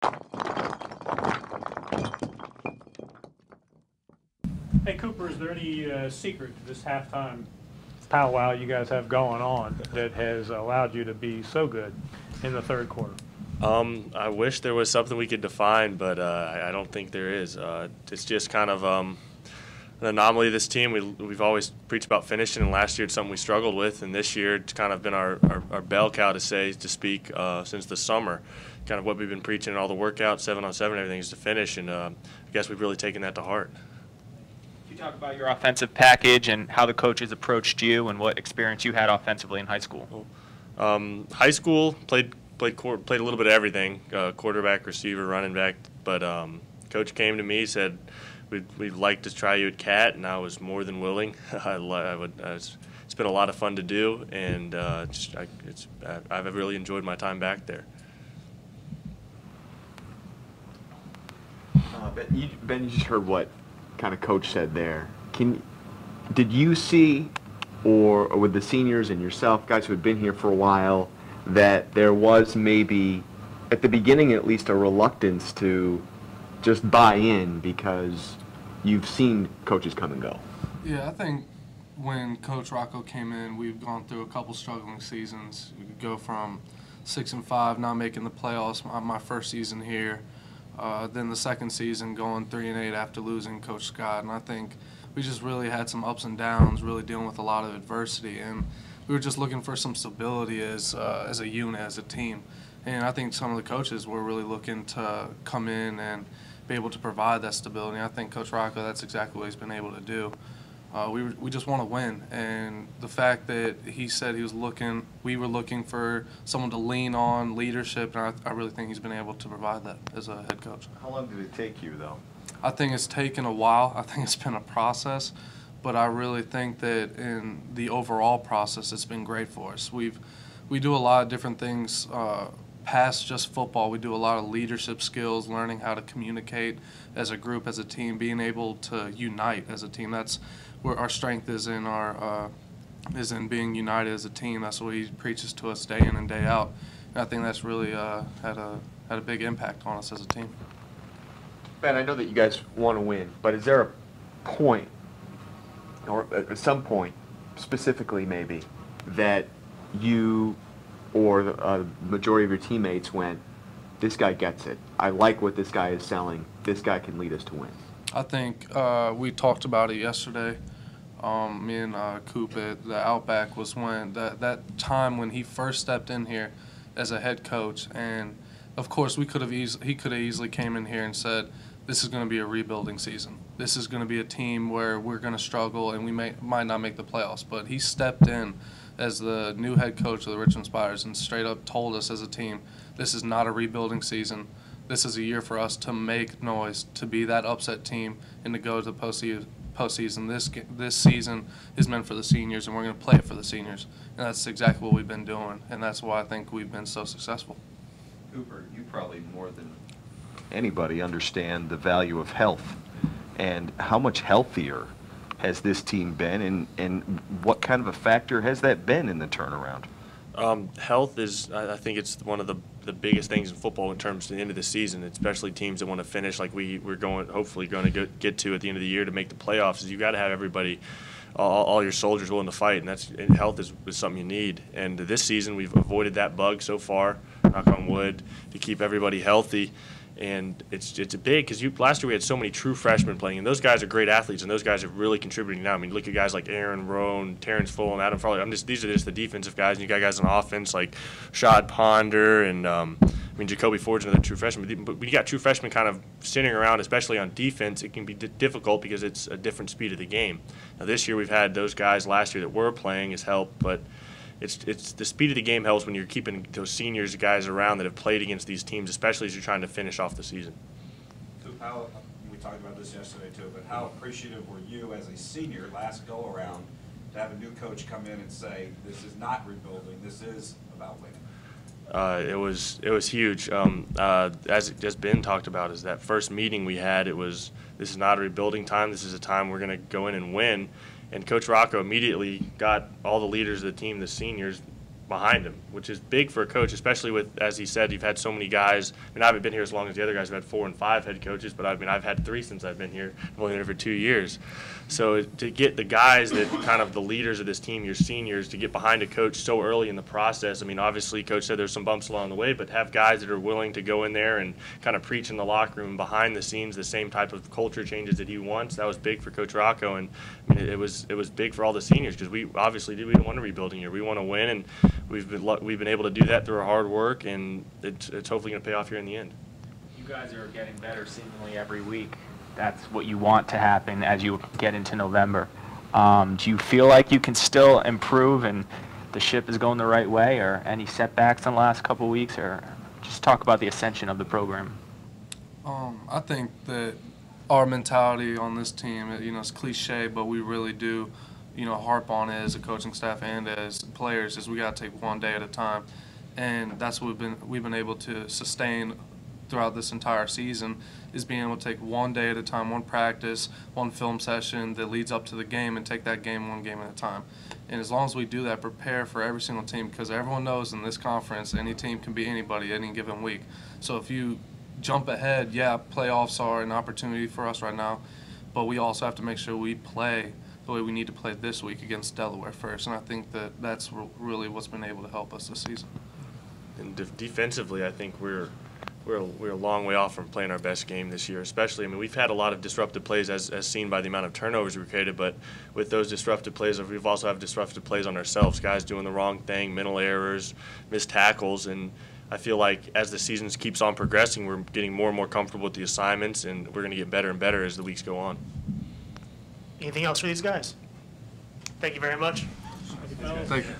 Hey Cooper, is there any secret to this halftime powwow you guys have going on that has allowed you to be so good in the third quarter? I wish there was something we could define, but I don't think there is. It's just kind of an anomaly of this team. We've always preached about finishing, and last year it's something we struggled with, and this year it's kind of been our bell cow to speak since the summer. Kind of what we've been preaching in all the workouts, 7-on-7, everything is to finish, and I guess we've really taken that to heart. Can you talk about your offensive package and how the coaches approached you and what experience you had offensively in high school? High school, played a little bit of everything, quarterback, receiver, running back, but coach came to me, said we'd like to try you at Cat, and I was more than willing. It's been a lot of fun to do, and I've really enjoyed my time back there. Ben, you just heard what kind of coach said there. Did you see, or with the seniors and yourself, guys who had been here for a while, that there was maybe, at the beginning at least, a reluctance to just buy in because you've seen coaches come and go? Yeah, I think when Coach Rocco came in, we've gone through a couple struggling seasons. We could go from 6-5, not making the playoffs my first season here, then the second season going 3-8 after losing Coach Scott, and I think we just really had some ups and downs, really dealing with a lot of adversity, and we were just looking for some stability as a unit, as a team. And I think some of the coaches were really looking to come in and be able to provide that stability. And I think Coach Rocco, that's exactly what he's been able to do. We just want to win, and the fact that he said we were looking for someone to lean on, leadership, and I really think he's been able to provide that as a head coach. How long did it take you, though? I think it's taken a while. I think it's been a process, but I really think that in the overall process, it's been great for us. We do a lot of different things past just football. We do a lot of leadership skills, learning how to communicate as a group, as a team, being able to unite as a team. That's where our strength is is in being united as a team. That's what he preaches to us day in and day out. And I think that's really had a big impact on us as a team. Ben, I know that you guys want to win, but is there a point, or at some point, specifically maybe, that you or the majority of your teammates went, this guy gets it, I like what this guy is selling, this guy can lead us to win? I think we talked about it yesterday. Me and Coop at the Outback was when that time when he first stepped in here as a head coach, and of course he could have easily came in here and said, this is going to be a rebuilding season. This is going to be a team where we're going to struggle and we might not make the playoffs. But he stepped in as the new head coach of the Richmond Spiders and straight up told us as a team, this is not a rebuilding season. This is a year for us to make noise, to be that upset team, and to go to the postseason. This season is meant for the seniors, and we're going to play it for the seniors. And that's exactly what we've been doing, and that's why I think we've been so successful. Cooper, you probably more than anybody understand the value of health, and how much healthier has this team been, and what kind of a factor has that been in the turnaround? Health is, I think it's one of the biggest things in football in terms of the end of the season, especially teams that want to finish like we're hopefully going to get to at the end of the year to make the playoffs. Is you got to have everybody, all your soldiers willing to fight, and health is something you need. And this season we've avoided that bug so far, knock on wood, to keep everybody healthy. And it's big because last year we had so many true freshmen playing, and those guys are great athletes, and those guys are really contributing now. I mean, look at guys like Aaron Roan, Terrence Fulham, Adam Farley. These are just the defensive guys, and you got guys on offense like Shad Ponder and Jacoby Ford's another true freshman. But when you got true freshmen kind of sitting around, especially on defense, it can be difficult because it's a different speed of the game. Now this year we've had those guys last year that were playing has helped, but it's the speed of the game helps when you're keeping those seniors guys around that have played against these teams, especially as you're trying to finish off the season. So we talked about this yesterday too, but how appreciative were you as a senior last go around to have a new coach come in and say, this is not rebuilding, this is about winning? It was huge. As Ben talked about, is that first meeting we had, this is not a rebuilding time, this is a time we're going to go in and win. And Coach Rocco immediately got all the leaders of the team, the seniors, behind him, which is big for a coach, especially with, as he said, you've had so many guys. I mean, I haven't been here as long as the other guys. I've had 4 and 5 head coaches, but I mean, I've had 3 since I've been here. I've only been here for 2 years. So to get the guys that kind of the leaders of this team, your seniors, to get behind a coach so early in the process. I mean, obviously, Coach said there's some bumps along the way, but have guys that are willing to go in there and kind of preach in the locker room behind the scenes the same type of culture changes that he wants. That was big for Coach Rocco, and I mean, it was big for all the seniors because we obviously we don't want a rebuilding year. We want to win, and we've been able to do that through our hard work, and it's hopefully going to pay off here in the end. You guys are getting better seemingly every week. That's what you want to happen as you get into November. Do you feel like you can still improve and the ship is going the right way, or any setbacks in the last couple of weeks, or just talk about the ascension of the program? I think that our mentality on this team, it's cliche, but we really do, harp on it as a coaching staff and as players, is we got to take one day at a time, and that's what we've been able to sustain throughout this entire season, is being able to take one day at a time, one practice, one film session that leads up to the game, and take that game one game at a time. And as long as we do that, prepare for every single team, because everyone knows in this conference any team can beat anybody any given week. So if you jump ahead, yeah, playoffs are an opportunity for us right now, but we also have to make sure we play the way we need to play this week against Delaware first, and I think that that's really what's been able to help us this season. And defensively, I think we're a long way off from playing our best game this year, especially. I mean, we've had a lot of disruptive plays as seen by the amount of turnovers we created, but with those disruptive plays, we've also had disruptive plays on ourselves, guys doing the wrong thing, mental errors, missed tackles, and I feel like as the season keeps on progressing, we're getting more and more comfortable with the assignments, and we're going to get better and better as the weeks go on. Anything else for these guys? Thank you very much. Thank you.